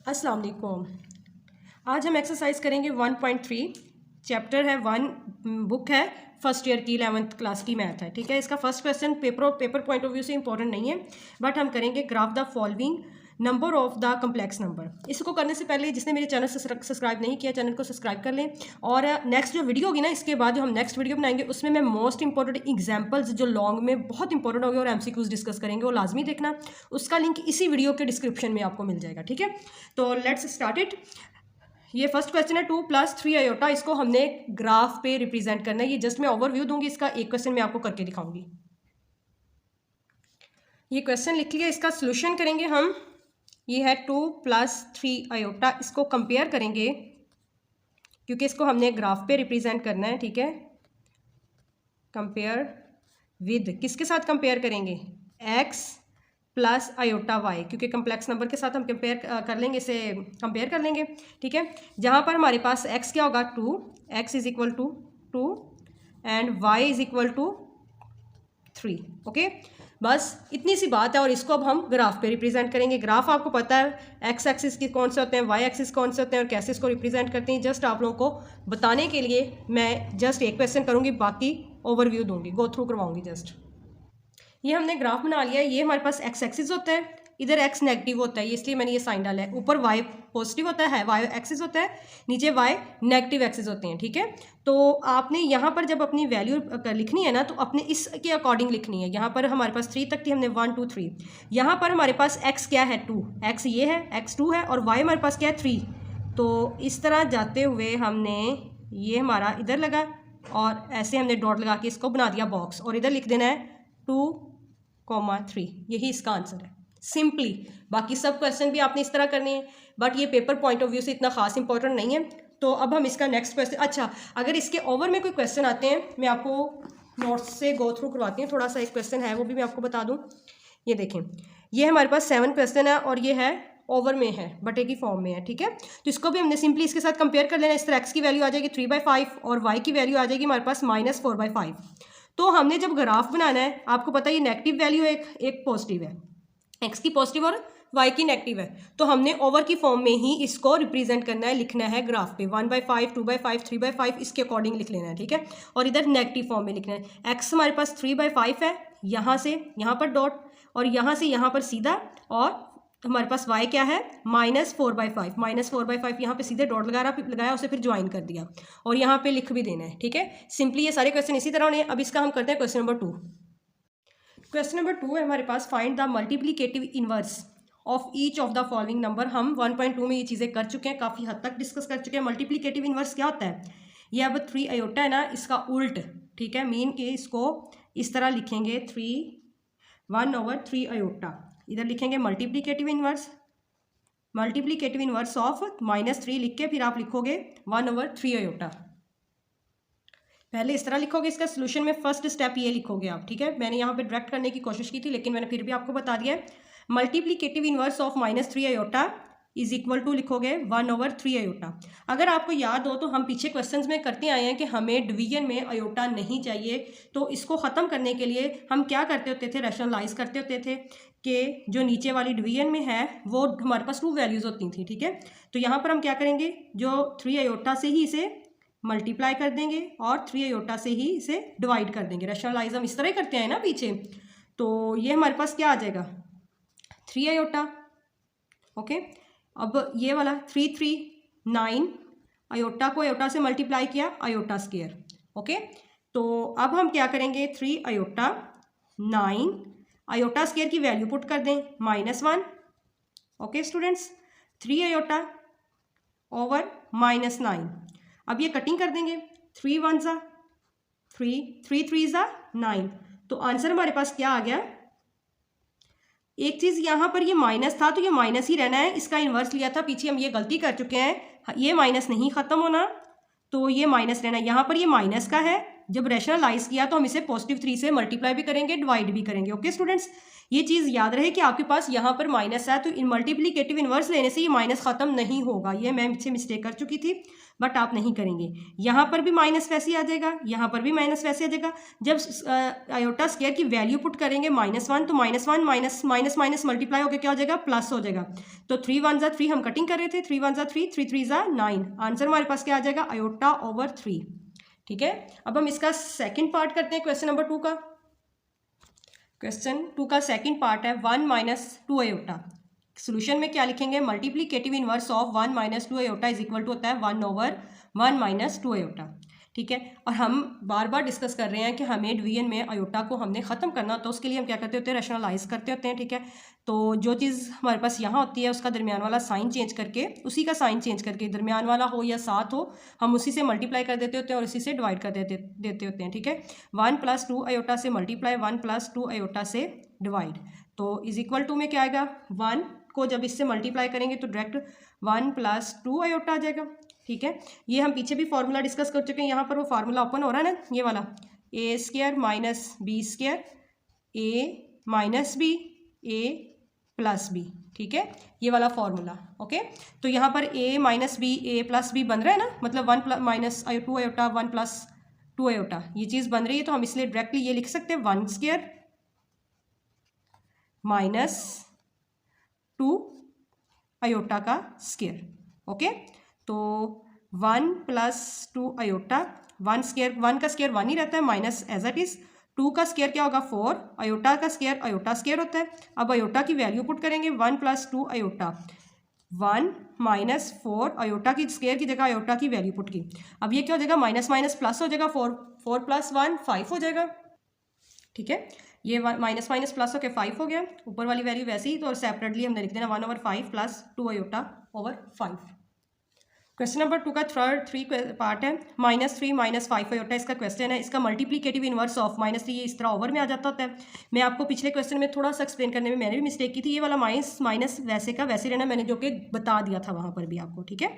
अस्सलाम वालेकुम। आज हम एक्सरसाइज करेंगे 1.3। चैप्टर है 1, बुक है फर्स्ट ईयर की 11th क्लास की मैथ है। ठीक है, इसका first question paper point of view से इंपॉर्टेंट नहीं है, बट हम करेंगे graph the following number of the complex number. इसको करने से पहले जिसने मेरे चैनल सब्सक्राइब नहीं किया, चैनल को सब्सक्राइब कर लें। और नेक्स्ट जो वीडियो होगी ना, इसके बाद जो हम नेक्स्ट वीडियो बनाएंगे उसमें मैं मोस्ट इंपॉर्टेंट एग्जांपल्स जो लॉन्ग में बहुत इंपॉर्टेंट होंगे और एमसीक्यूज डिस्कस करेंगे, वो लाजमी देखना। उसका लिंक इसी वीडियो के डिस्क्रिप्शन में आपको मिल जाएगा। ठीक है, तो लेट्स स्टार्ट इट। ये फर्स्ट क्वेश्चन है 2 + 3 आयोटा। इसको हमने ग्राफ पे रिप्रेजेंट करना है। ये जस्ट मैं ओवरव्यू दूंगी, इसका एक क्वेश्चन मैं आपको करके दिखाऊंगी। ये क्वेश्चन लिख लिया, इसका सोल्यूशन करेंगे हम। ये है 2 + 3 आयोटा। इसको कंपेयर करेंगे क्योंकि इसको हमने ग्राफ पे रिप्रेजेंट करना है। ठीक है, कंपेयर विद, किसके साथ कंपेयर करेंगे? x + आयोटा y, क्योंकि कम्प्लेक्स नंबर के साथ हम कंपेयर कर लेंगे, इसे कंपेयर कर लेंगे। ठीक है, जहाँ पर हमारे पास x क्या होगा 2, x = 2 एंड y = 3। ओके, बस इतनी सी बात है। और इसको अब हम ग्राफ पे रिप्रेजेंट करेंगे। ग्राफ आपको पता है एक्स एक्सिस के कौन से होते हैं, वाई एक्सिस कौन से होते हैं और कैसे इसको रिप्रेजेंट करते हैं। जस्ट आप लोगों को बताने के लिए मैं जस्ट एक क्वेश्चन करूँगी, बाकी ओवरव्यू दूंगी, गो थ्रू करवाऊंगी जस्ट। ये हमने ग्राफ बना लिया है। ये हमारे पास एक्स एक्सिस होता है, इधर एक्स नेगेटिव होता है, इसलिए मैंने ये साइन डाला है। ऊपर वाई पॉजिटिव होता है, वाई एक्सिस होता है, नीचे वाई नेगेटिव एक्सिस होते हैं। ठीक है, तो आपने यहाँ पर जब अपनी वैल्यू लिखनी है ना, तो अपने इसके अकॉर्डिंग लिखनी है। यहाँ पर हमारे पास 3 तक थी, हमने 1 2 3। यहाँ पर हमारे पास एक्स क्या है 2, एक्स ये है, एक्स 2 है, और वाई हमारे पास क्या है 3। तो इस तरह जाते हुए हमने ये हमारा इधर लगा और ऐसे हमने डॉट लगा के इसको बना दिया बॉक्स, और इधर लिख देना है 2,3। यही इसका आंसर है सिंपली। बाकी सब क्वेश्चन भी आपने इस तरह करने हैं, बट ये पेपर पॉइंट ऑफ व्यू से इतना खास इंपॉर्टेंट नहीं है। तो अब हम इसका नेक्स्ट क्वेश्चन, अच्छा अगर इसके ओवर में कोई क्वेश्चन आते हैं, मैं आपको नोट्स से गो थ्रू करवाती हूँ। थोड़ा सा एक क्वेश्चन है, वो भी मैं आपको बता दूँ। ये देखें, ये हमारे पास 7 क्वेश्चन है और ये है ओवर में है, बटे की फॉर्म में है। ठीक है, तो इसको भी हमने सिंपली इसके साथ कंपेयर कर लेना। इस तरह एक्स की वैल्यू आ जाएगी 3/5 और वाई की वैल्यू आ जाएगी हमारे पास -4/5। तो हमने जब ग्राफ बनाना है, आपको पता है ये नेगेटिव वैल्यू है, एक पॉजिटिव है, एक्स की पॉजिटिव और वाई की नेगेटिव है। तो हमने ओवर की फॉर्म में ही इसको रिप्रेजेंट करना है, लिखना है ग्राफ पे। 1/5, 2/5, 3/5 इसके अकॉर्डिंग लिख लेना है। ठीक है, और इधर नेगेटिव फॉर्म में लिखना है। एक्स हमारे पास 3/5 है, यहाँ से यहाँ पर डॉट, और यहाँ से यहाँ पर सीधा, और हमारे पास y क्या है -4/5। -4/5 यहाँ पे सीधे डॉट लगाया, उसे फिर ज्वाइन कर दिया, और यहाँ पे लिख भी देना है। ठीक है, सिंपली ये सारे क्वेश्चन इसी तरह होने हैं। अब इसका हम करते हैं क्वेश्चन नंबर 2। क्वेश्चन नंबर 2 है हमारे पास, find the multiplicative inverse of each of the following number. हम 1.2 में ये चीज़ें कर चुके हैं, काफ़ी हद तक डिस्कस कर चुके हैं। मल्टीप्लिकेटिव इनवर्स क्या होता है? ये अब 3 आयोटा है ना, इसका उल्ट। ठीक है, मीन के इसको इस तरह लिखेंगे 1/3 आयोटा। इधर लिखेंगे multiplicative inverse, multiplicative inverse of -3 लिख के फिर आप लिखोगे 1/3 आयोटा। पहले इस तरह लिखोगे, इसका सोल्यूशन में फर्स्ट स्टेप ये लिखोगे आप। ठीक है, मैंने यहाँ पे डायरेक्ट करने की कोशिश की थी, लेकिन मैंने फिर भी आपको बता दिया है। मल्टीप्लिकेटिव इनवर्स ऑफ -3 आयोटा = लिखोगे 1/3 आयोटा। अगर आपको याद हो तो हम पीछे क्वेश्चंस में करते आए हैं कि हमें डिवीजन में आयोटा नहीं चाहिए। तो इसको ख़त्म करने के लिए हम क्या करते होते थे, रैशनलाइज करते होते थे कि जो नीचे वाली डिवीजन में है वो हमारे पास 2 वैल्यूज़ होती थी। ठीक है, तो यहाँ पर हम क्या करेंगे, जो 3 आयोटा से ही इसे मल्टीप्लाई कर देंगे और 3 आयोटा से ही इसे डिवाइड कर देंगे। रैशनलाइज हम इस तरह ही करते हैं ना पीछे। तो ये हमारे पास क्या आ जाएगा 3 आयोटा। ओके, अब ये वाला 3 3 9, आयोटा को आयोटा से मल्टीप्लाई किया, आयोटा स्क्वायर। ओके, तो अब हम क्या करेंगे, 3 आयोटा 9, आयोटा स्क्वायर की वैल्यू पुट कर दें -1। Okay students, 3 iota over -9। अब ये कटिंग कर देंगे, 3 1 ज़ा 3, 3 3 ज़ा 9। तो आंसर हमारे पास क्या आ गया? एक चीज़ यहाँ पर ये माइनस था, तो ये माइनस ही रहना है। इसका इन्वर्स लिया था, पीछे हम ये गलती कर चुके हैं। ये माइनस नहीं ख़त्म होना, तो ये माइनस रहना है। यहाँ पर ये माइनस का है जब रैशनलाइज किया तो हम इसे +3 से मल्टीप्लाई भी करेंगे, डिवाइड भी करेंगे। ओके स्टूडेंट्स, ये चीज़ याद रहे कि आपके पास यहाँ पर माइनस है तो इन मल्टीप्लिकेटिव इन्वर्स लेने से ये माइनस ख़त्म नहीं होगा। ये मैं मुझसे मिस्टेक कर चुकी थी, बट आप नहीं करेंगे। यहाँ पर भी माइनस वैसे ही आ जाएगा, यहाँ पर भी माइनस वैसे आ जाएगा। जब आयोटा स्क्वायर की वैल्यू पुट करेंगे -1 तो -1 माइनस माइनस मल्टीप्लाई होकर क्या हो जाएगा, प्लस हो जाएगा। तो 3 1 ज़ा 3 हम कटिंग कर रहे थे, 3 1 ज़ा 3, 3 3 ज़ा 9। आंसर हमारे पास क्या आ जाएगा, आयोटा ओवर 3। ठीक है, अब हम इसका सेकेंड पार्ट करते हैं क्वेश्चन नंबर 2 का। क्वेश्चन 2 का सेकंड पार्ट है 1 - 2 आयोटा। सोल्यूशन में क्या लिखेंगे, multiplicative inverse of 1 - 2 iota is equal to होता है 1/1 - 2 आयोटा। ठीक है, और हम बार बार डिस्कस कर रहे हैं कि हमें डिवीजन में आयोटा को हमने ख़त्म करना, तो उसके लिए हम क्या करते होते हैं, रैशनलाइज करते होते हैं। ठीक है, तो जो चीज़ हमारे पास यहाँ होती है उसका दरमियान वाला साइन चेंज करके, उसी का साइन चेंज करके, दरमियान वाला हो या साथ हो, हम उसी से मल्टीप्लाई कर देते होते हैं और उसी से डिवाइड कर देते होते हैं। ठीक है, 1 + 2 आयोटा से मल्टीप्लाई, 1 + 2 आयोटा से डिवाइड, तो इज इक्वल टू में क्या आएगा, 1 को जब इससे मल्टीप्लाई करेंगे तो डायरेक्ट 1 + 2 आयोटा आ जाएगा। ठीक है, ये हम पीछे भी फार्मूला डिस्कस कर चुके हैं, यहाँ पर वो फार्मूला ओपन हो रहा है ना, ये वाला a² - b² a - b a + b। ठीक है, ये वाला फार्मूला। ओके, तो यहाँ पर a - b a + b बन रहा है ना, मतलब 1 - 2 आयोटा 1 + 2 आयोटा, ये चीज़ बन रही है। तो हम इसलिए डायरेक्टली ये लिख सकते हैं 1² - 2 आयोटा का स्क्वायर। ओके, तो 1 + 2 आयोटा, 1 का स्क्वायर 1 ही रहता है, माइनस एज इट इज़। 2 का स्क्वायर क्या होगा, 4, आयोटा का स्क्वायर आयोटा स्क्वायर होता है। अब आयोटा की वैल्यू पुट करेंगे, 1 + 2 आयोटा, 1 - 4 आयोटा की स्क्वायर की जगह आयोटा की वैल्यू पुट की। अब ये क्या हो जाएगा, माइनस माइनस प्लस हो जाएगा, 4 + 1 5 हो जाएगा। ठीक है, ये माइनस माइनस प्लस होकर 5 हो गया, ऊपर वाली वैल्यू वैसे ही, तो सेपरेटली हमने लिख देना 1/5 + 2 आयोटा ओवर 5। क्वेश्चन नंबर 2 का थर्ड पार्ट है -3 - 5 आयोटा, इसका क्वेश्चन है। इसका मल्टीप्लिकेटिव इनवर्स ऑफ -3 ये इस तरह ओवर में आ जाता होता है। मैं आपको पिछले क्वेश्चन में थोड़ा सा एक्सप्लेन करने में मैंने भी मिस्टेक की थी, ये वाला माइनस वैसे का वैसे रहना, मैंने जो कि बता दिया था वहाँ पर भी आपको। ठीक है,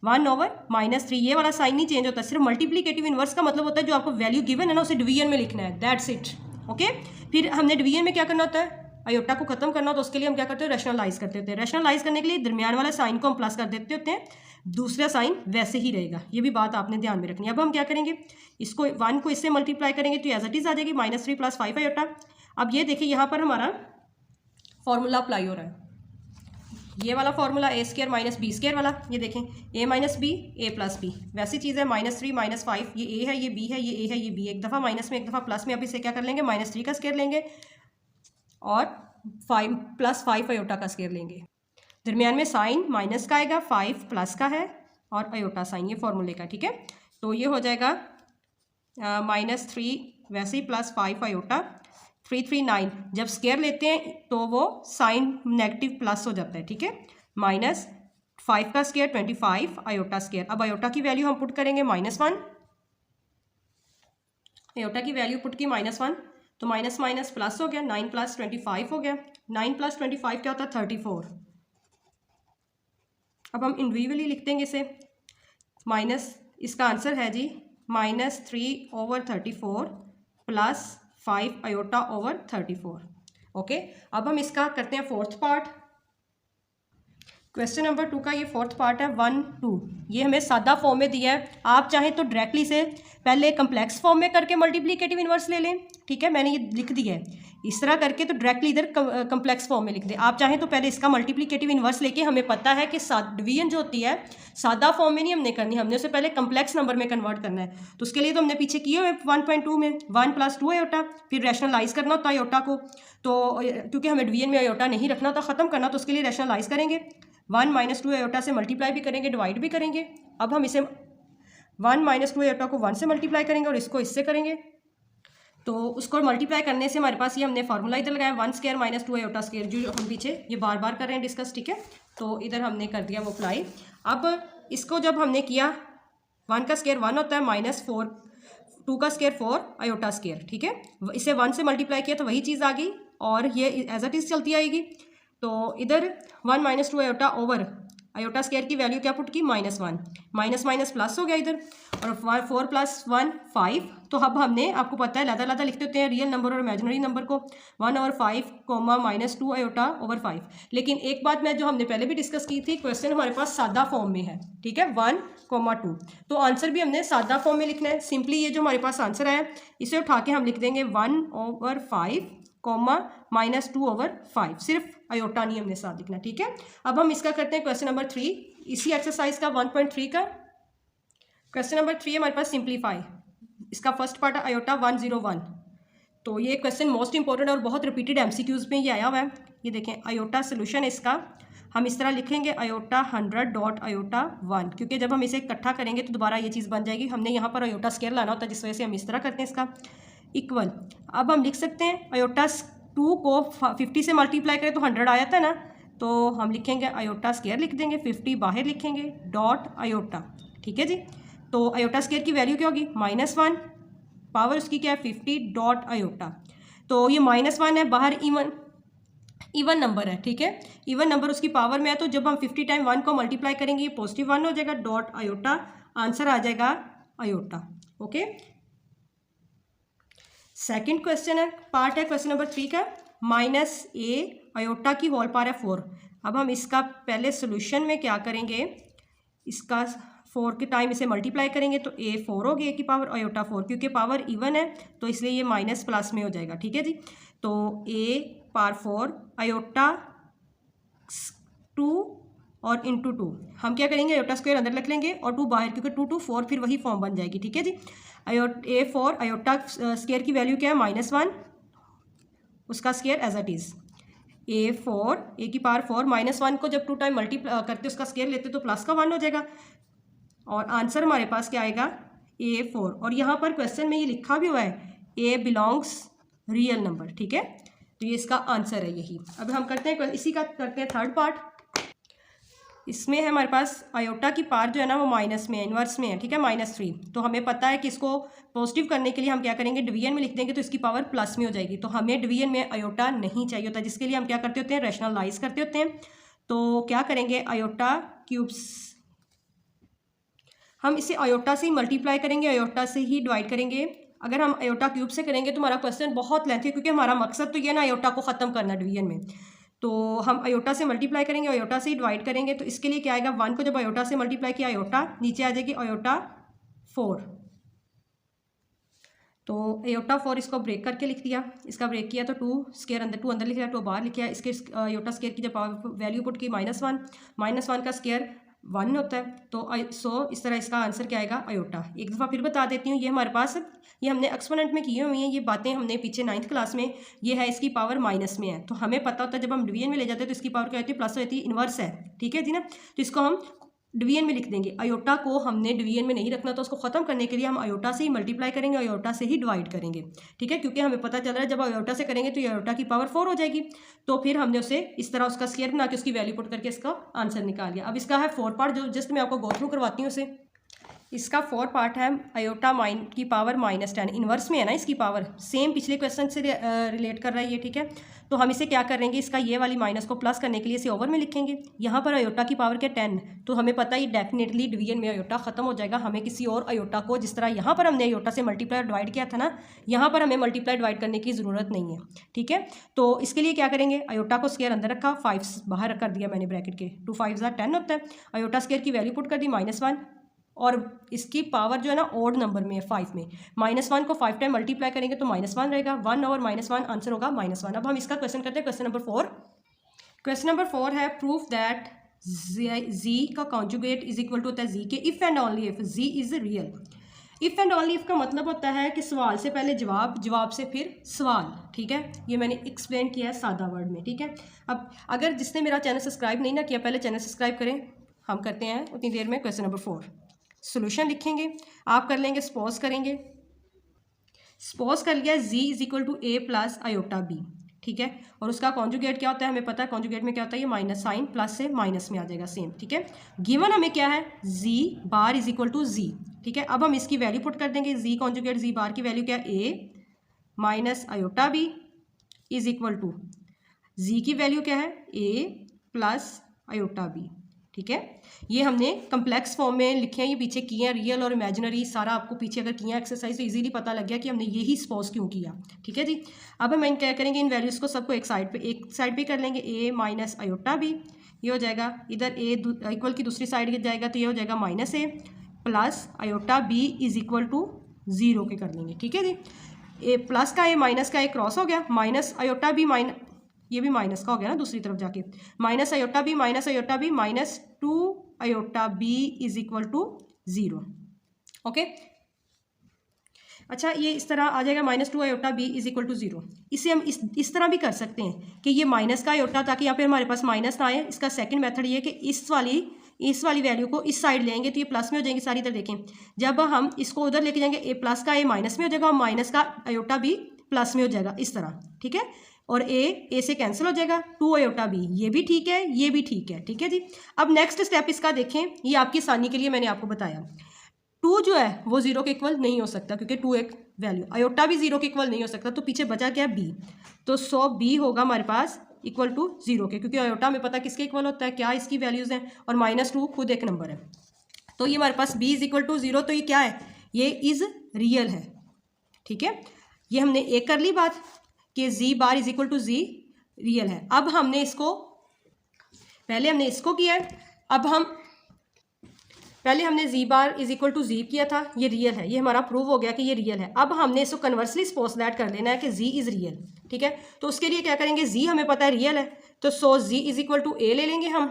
1/-3 ये वाला साइन नहीं चेंज होता, सिर्फ मल्टीप्लिकेटिव इनवर्स का मतलब होता है जो आपको वैल्यू गिवन है ना, उसे डिवीजन में लिखना है, दैट्स इट। ओके, फिर हमने डिवीजन में क्या करना होता है, आयोटा को खत्म करना, तो उसके लिए हम क्या करते हैं, रैशनलाइज करते होते हैं। रैशनलाइज करने के लिए दरमियान वाला साइन को हम प्लस कर देते होते हैं, दूसरा साइन वैसे ही रहेगा, ये भी बात आपने ध्यान में रखनी है। अब हम क्या करेंगे, इसको 1 को इससे मल्टीप्लाई करेंगे तो एज इट इज़ आ जाएगी -3 + 5 आयोटा। अब ये देखिए यहाँ पर हमारा फॉर्मूला अप्लाई हो रहा है, ये वाला फॉर्मूला a² - b² वाला, ये देखें a - b a + b, वैसी चीज़ है। -3 - 5 ये a है, ये b है, ये a है, ये b, एक दफ़ा माइनस में एक दफ़ा प्लस में। अब इसे क्या कर लेंगे, -3 का स्क्वायर लेंगे और 5 + 5 आयोटा का स्क्वायर लेंगे। दरमियान में साइन माइनस का आएगा, 5 प्लस का है और आयोटा साइन, ये फॉर्मूले का। ठीक है, तो ये हो जाएगा -3 वैसे ही +5 आयोटा, 3 3 9। जब स्क्वायर लेते हैं तो वो साइन नेगेटिव प्लस हो जाता है। ठीक है, -5 का स्क्वायर 25 आयोटा स्क्वायर। अब आयोटा की वैल्यू हम पुट करेंगे -1, आयोटा की वैल्यू पुट की -1, तो माइनस माइनस प्लस हो गया, 9 + 25 हो गया, 9 + 25 क्या होता है, 34। अब हम इंडिविजुअली लिख देंगे इसे, माइनस, इसका आंसर है जी -3/34 + 5 आयोटा ओवर 34। ओके, अब हम इसका करते हैं फोर्थ पार्ट। क्वेश्चन नंबर 2 का ये फोर्थ पार्ट है 1 2, ये हमें सादा फॉर्म में दिया है। आप चाहें तो डायरेक्टली से पहले कम्प्लेक्स फॉर्म में करके मल्टीप्लिकेटिव इनवर्स ले लें। ठीक है, मैंने ये लिख दिया है इस तरह करके, तो डायरेक्टली इधर कम्प्लेक्स फॉर्म में लिख दें। आप चाहें तो पहले इसका मल्टीप्लिकेटिव इनवर्स लेके, हमें पता है कि डिवीजन जो होती है सादा फॉर्म में नहीं हमने करनी, हमने उसे पहले कम्प्लेक्स नंबर में कन्वर्ट करना है। तो उसके लिए तो हमने पीछे किए हुए 1.2 में 1 + 2 आयोटा, फिर रैशनलाइज करना होता है आयोटा को, तो क्योंकि हमें डिवीजन में आयोटा नहीं रखना था, ख़त्म करना, तो उसके लिए रैशनलाइज करेंगे, 1 - 2 आयोटा से मल्टीप्लाई भी करेंगे, डिवाइड भी करेंगे। अब हम इसे 1 - 2 आयोटा को 1 से मल्टीप्लाई करेंगे और इसको इससे करेंगे, तो उसको मल्टीप्लाई करने से हमारे पास ये हमने फार्मूला इधर लगाया 1² - 2 आयोटा स्क्वायर, जो हम पीछे ये बार बार कर रहे हैं डिस्कस। ठीक है, तो इधर हमने कर दिया वो अप्लाई। अब इसको जब हमने किया, 1 का स्क्वायर 1 होता है, -4, 2 का स्क्वायर 4 आयोटा स्क्वायर। ठीक है, इसे 1 से मल्टीप्लाई किया तो वही चीज़ आ गई और ये एज इट इज़ चलती आएगी। तो इधर 1 - 2 आयोटा ओवर आयोटा स्क्वायर की वैल्यू क्या पुट की -1, माइनस माइनस प्लस हो गया इधर, और 4 + 1 5। तो अब हमने, आपको पता है लदा लिखते होते हैं रियल नंबर और इमेजिनरी नंबर को, 1/5 -2 आयोटा/5। लेकिन एक बात मैं जो हमने पहले भी डिस्कस की थी, क्वेश्चन हमारे पास सादा फॉर्म में है, ठीक है, 1, 2, तो आंसर भी हमने सादा फॉर्म में लिखना है। सिंपली ये जो हमारे पास आंसर है इसे उठा के हम लिख देंगे 1/5 -2/5, सिर्फ आयोटा नहीं हमने साथ लिखना, ठीक है। अब हम इसका करते हैं क्वेश्चन नंबर 3, इसी एक्सरसाइज का 1.3 का क्वेश्चन नंबर 3 हमारे पास सिंप्लीफाई। इसका फर्स्ट पार्ट है आयोटा 101। तो ये क्वेश्चन मोस्ट इंपॉर्टेंट और बहुत रिपीटेड एमसीक्यूज में ये आया हुआ है। ये देखें आयोटा सोल्यूशन है इसका, हम इस तरह लिखेंगे आयोटा 100 डॉट आयोटा 1, क्योंकि जब हम इसे इकट्ठा करेंगे तो दोबारा ये चीज़ बन जाएगी। हमने यहाँ पर आयोटा स्क्वायर लाना होता है, जिस वजह से हम इस तरह करते हैं इसका इक्वल। अब हम लिख सकते हैं आयोटा 2 को 50 से मल्टीप्लाई करें तो 100 आया था ना, तो हम लिखेंगे आयोटा स्क्वायर लिख देंगे, 50 बाहर लिखेंगे डॉट आयोटा, ठीक है जी। तो आयोटा स्क्वायर की वैल्यू क्या होगी -1, पावर उसकी क्या है 50 डॉट आयोटा। तो ये -1 है, बाहर इवन नंबर है, ठीक है, इवन नंबर उसकी पावर में है, तो जब हम 50 टाइम 1 को मल्टीप्लाई करेंगे ये +1 हो जाएगा डॉट आयोटा, आंसर आ जाएगा आयोटा। ओके, सेकंड क्वेश्चन है, पार्ट है क्वेश्चन नंबर 3 का, -a आयोटा की होल पावर है 4। अब हम इसका पहले सोल्यूशन में क्या करेंगे, इसका 4 के टाइम इसे मल्टीप्लाई करेंगे तो a 4 हो गया, a की पावर आयोटा 4, क्योंकि पावर इवन है तो इसलिए ये माइनस प्लस में हो जाएगा, ठीक है जी। तो a पावर 4 आयोटा 2 और इंटू 2, हम क्या करेंगे आयोटा स्क्वायर अंदर रख लेंगे और 2 बाहर, क्योंकि 2 2 4 फिर वही फॉर्म बन जाएगी, ठीक है जी। a4 आयोटा स्क्वायर की वैल्यू क्या है -1, उसका square as it is a4 a की पावर 4 -1 को जब 2 टाइम मल्टीप्लाई करते उसका स्क्वायर लेते तो प्लस का 1 हो जाएगा, और आंसर हमारे पास क्या आएगा a4। और यहाँ पर क्वेश्चन में ये लिखा भी हुआ है a बिलोंग्स रियल नंबर, ठीक है, तो ये इसका आंसर है यही। अब हम करते हैं इसी का करते हैं थर्ड पार्ट। इसमें है हमारे पास आयोटा की पावर जो है ना वो माइनस में है, इन्वर्स में है, ठीक है, -3। तो हमें पता है कि इसको पॉजिटिव करने के लिए हम क्या करेंगे, डिवीजन में लिख देंगे तो इसकी पावर प्लस में हो जाएगी। तो हमें डिवीजन में आयोटा नहीं चाहिए होता, जिसके लिए हम क्या करते होते हैं, रैशनलाइज करते होते हैं। तो क्या करेंगे, आयोटा क्यूब्स, हम इसे आयोटा से ही मल्टीप्लाई करेंगे, आयोटा से ही डिवाइड करेंगे। अगर हम आयोटा क्यूब से करेंगे तो हमारा क्वेश्चन बहुत लेंथी है, क्योंकि हमारा मकसद तो ये ना आयोटा को ख़त्म करना डिवीजन में। तो हम आयोटा से मल्टीप्लाई करेंगे, आयोटा से ही डिवाइड करेंगे। तो इसके लिए क्या आएगा, 1 को जब आयोटा से मल्टीप्लाई किया आयोटा, नीचे आ जाएगी आयोटा 4। तो आयोटा 4 इसको ब्रेक करके लिख दिया, इसका ब्रेक किया तो 2 स्क्वायर अंदर, 2 अंदर लिख दिया, 2 बाहर लिखा। इसके आयोटा स्क्वायर की जब पावर वैल्यू पुट की -1, -1 का स्क्वायर 1 होता है। तो इस तरह इसका आंसर क्या आएगा, आयोटा। एक दफ़ा फिर बता देती हूँ, ये हमारे पास ये हमने एक्सपोनेंट में की हुई हैं, ये बातें हमने पीछे 9th क्लास में, ये है इसकी पावर माइनस में है। तो हमें पता होता है जब हम डिवीजन में ले जाते हैं तो इसकी पावर क्या होती है, प्लस होती है, इन्वर्स है, ठीक है जी ना। तो इसको हम डिवीजन में लिख देंगे। आयोटा को हमने डिवीजन में नहीं रखना, तो उसको ख़त्म करने के लिए हम आयोटा से ही मल्टीप्लाई करेंगे, आयोटा से ही डिवाइड करेंगे, ठीक है, क्योंकि हमें पता चल रहा है जब आयोटा से करेंगे तो ये आयोटा की पावर 4 हो जाएगी। तो फिर हमने उसे इस तरह उसका स्क्वायर बना के उसकी वैल्यू पुट करके इसका आंसर निकाल लिया। अब इसका है 4 पार्ट, जो जस्ट मैं आपको गो थ्रू करवाती हूँ उसे। इसका 4 पार्ट है, आयोटा की पावर -10, इन्वर्स में है ना इसकी पावर, सेम पिछले क्वेश्चन से रिलेट कर रहा है ये, ठीक है। तो हम इसे क्या करेंगे, इसका ये वाली माइनस को प्लस करने के लिए इसे ओवर में लिखेंगे। यहाँ पर आयोटा की पावर क्या 10, तो हमें पता है डेफिनेटली डिवीजन में आयोटा खत्म हो जाएगा। हमें किसी और आयोटा को, जिस तरह यहाँ पर हमने आयोटा से मल्टीप्लाई डिवाइड किया था ना, यहाँ पर हमें मल्टीप्लाई डिवाइड करने की ज़रूरत नहीं है, ठीक है। तो इसके लिए क्या करेंगे, आयोटा को स्क्वायर अंदर रखा, 5 बाहर कर दिया मैंने ब्रैकेट के, 2 5 10 होता है। आयोटा स्क्वायर की वैल्यू पुट कर दी -1, और इसकी पावर जो है ना ऑड नंबर में है, 5 में। -1 को 5 टाइम मल्टीप्लाई करेंगे तो -1 रहेगा, 1 और -1 आंसर होगा -1। अब हम इसका क्वेश्चन करते हैं, क्वेश्चन नंबर 4। क्वेश्चन नंबर 4 है, प्रूफ दैट जी का कॉन्जुगेट इज इक्वल टू होता है जी के if and only if G is real. If and only if का मतलब होता है कि सवाल से पहले जवाब, जवाब से फिर सवाल, ठीक है। ये मैंने एक्सप्लेन किया है सादा वर्ड में, ठीक है। अब अगर जिसने मेरा चैनल सब्सक्राइब नहीं ना किया, पहले चैनल सब्सक्राइब करें। हम करते हैं उतनी देर में क्वेश्चन नंबर 4। सोल्यूशन लिखेंगे, आप कर लेंगे, सपोज करेंगे, सपोज कर लिया Z is equal to a plus iota b, ठीक है। और उसका कॉन्जुगेट क्या होता है, हमें पता है कॉन्जुगेट में क्या होता है, ये माइनस साइन, प्लस से माइनस में आ जाएगा सेम, ठीक है। गिवन हमें क्या है, जी बार इज इक्वल टू जी, ठीक है। अब हम इसकी वैल्यू पुट कर देंगे, जी कॉन्जुगेट जी बार की वैल्यू क्या है, a minus iota b is equal to Z की वैल्यू क्या है, a प्लस आयोटा b, ठीक है, ये हमने कम्प्लेक्स फॉर्म में लिखे हैं, ये पीछे किए हैं, रियल और इमेजिनरी सारा आपको पीछे अगर किया एक्सरसाइज तो इजीली पता लग गया कि हमने यही सपोज क्यों किया। ठीक है जी, अब हम क्या करेंगे, इन वैल्यूज़ को सबको एक साइड पे कर लेंगे, ए माइनस आयोटा बी, ये हो जाएगा, इधर ए इक्वल की दूसरी साइड जाएगा तो ये हो जाएगा minus A plus iota B is equal to 0 के कर लेंगे। ठीक है जी, ए प्लस का ए माइनस का ए क्रॉस हो गया, माइनस आयोटा बी ये भी माइनस का हो गया ना दूसरी तरफ जाके, minus iota B minus 2 iota B is equal to 0। Okay, अच्छा ये इस तरह आ जाएगा, -2 iota B is equal to 0। इसे हम इस तरह भी कर सकते हैं कि ये माइनस का आयोटा, ताकि यहाँ पे हमारे पास माइनस ना आए। इसका सेकंड मेथड ये है कि इस वाली वैल्यू को इस साइड ले आएंगे तो ये प्लस में हो जाएंगे सारी तरह। देखें, जब हम इसको उधर लेके जाएंगे, ए प्लस का ए माइनस में हो जाएगा और माइनस का आयोटा बी प्लस में हो जाएगा इस तरह। ठीक है, और ए से कैंसिल हो जाएगा, 2 आयोटा बी, ये भी ठीक है, ये भी ठीक है। ठीक है जी, अब नेक्स्ट स्टेप इसका देखें, ये आपकी आसानी के लिए मैंने आपको बताया, 2 जो है वो 0 के इक्वल नहीं हो सकता क्योंकि 2 एक वैल्यू, आयोटा भी 0 के इक्वल नहीं हो सकता, तो पीछे बचा क्या, बी। तो 100 बी होगा हमारे पास इक्वल टू 0 के, क्योंकि आयोटा में पता किसके इक्वल होता है, क्या इसकी वैल्यूज़ हैं, और -2 खुद एक नंबर है। तो ये हमारे पास बी इज इक्वल टू 0, तो ये क्या है, ये इज़ रियल है। ठीक है, ये हमने एक कर ली बात कि Z bar is equal to Z real है। अब हमने इसको, पहले हमने इसको किया है, अब हम पहले हमने जी बार इज इक्वल टू जी किया था, ये रियल है, ये हमारा प्रूव हो गया कि ये रियल है। अब हमने इसको कन्वर्सली सपोज दैट कर लेना है कि जी इज़ रियल। ठीक है, तो उसके लिए क्या करेंगे, जी हमें पता है रियल है, तो सो जी इज इक्वल टू ए ले लेंगे हम।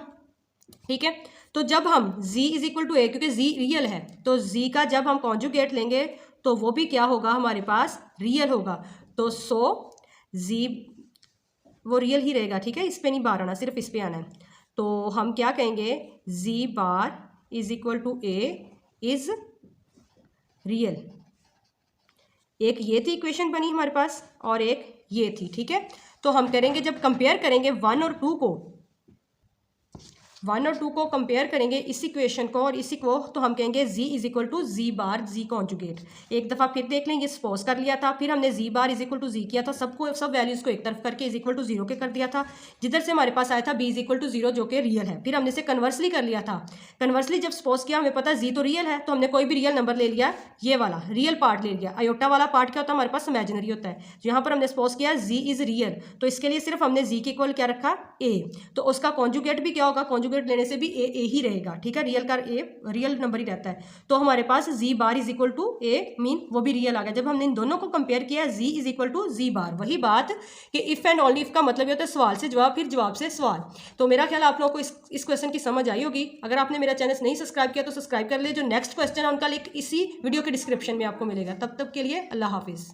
ठीक है, तो जब हम जी इज इक्वल टू ए, क्योंकि जी रियल है, तो जी का जब हम कॉन्जुगेट लेंगे तो वो भी क्या होगा, हमारे पास रियल होगा। तो सो जी वो रियल ही रहेगा। ठीक है, इस पे नहीं बाहर आना, सिर्फ इस पे आना है। तो हम क्या कहेंगे, Z bar is equal to A is real. एक ये थी इक्वेशन बनी हमारे पास और एक ये थी। ठीक है, तो हम करेंगे, जब कंपेयर करेंगे 1 और 2 को कंपेयर करेंगे, इस इक्वेशन को और इसी को, तो हम कहेंगे Z is equal to Z bar Z conjugate. एक दफ़ा फिर देख लें, ये सपोज कर लिया था, फिर हमने जी बार इज इक्वल टू जी किया था, सब वैल्यूज़ को एक तरफ करके इज इक्वल टू 0 के कर दिया था, जिधर से हमारे पास आया था बी इज इक्वल टू 0 जो कि रियल है। फिर हमने इसे कन्वर्सली कर लिया था, कन्वर्सली जब सपोज किया, हमें पता है जी तो रियल है, तो हमने कोई भी रियल नंबर ले लिया, ये वाला रियल पार्ट ले लिया। आयोटा वाला पार्ट क्या होता है, हमारे पास इमेजिनरी होता है। जो यहाँ पर हमने सपोज किया जी इज रियल, तो इसके लिए सिर्फ हमने जी के इक्वल क्या रखा, ए, तो उसका कॉन्जुगेट भी क्या होगा, कॉन्जुगेट लेने से भी ए ही रहेगा। ठीक है, रियल का ए रियल नंबर ही रहता है। तो हमारे पास Z bar is equal to A mean वो भी रियल आ गया। जब हमने इन दोनों को कंपेयर किया, जी इज इक्वल टू जी बार, वही बात कि इफ एंड ओनली इफ का मतलब ये होता है सवाल से जवाब, फिर जवाब से सवाल। तो मेरा ख्याल आप लोगों को इस क्वेश्चन की समझ आई होगी। अगर आपने मेरा चैनल नहीं सब्सक्राइब किया तो सब्सक्राइब कर ले। जो नेक्स्ट क्वेश्चन है उनका लिंक इसी वीडियो के डिस्क्रिप्शन में आपको मिलेगा। तब तक के लिए अल्लाह हाफिज़।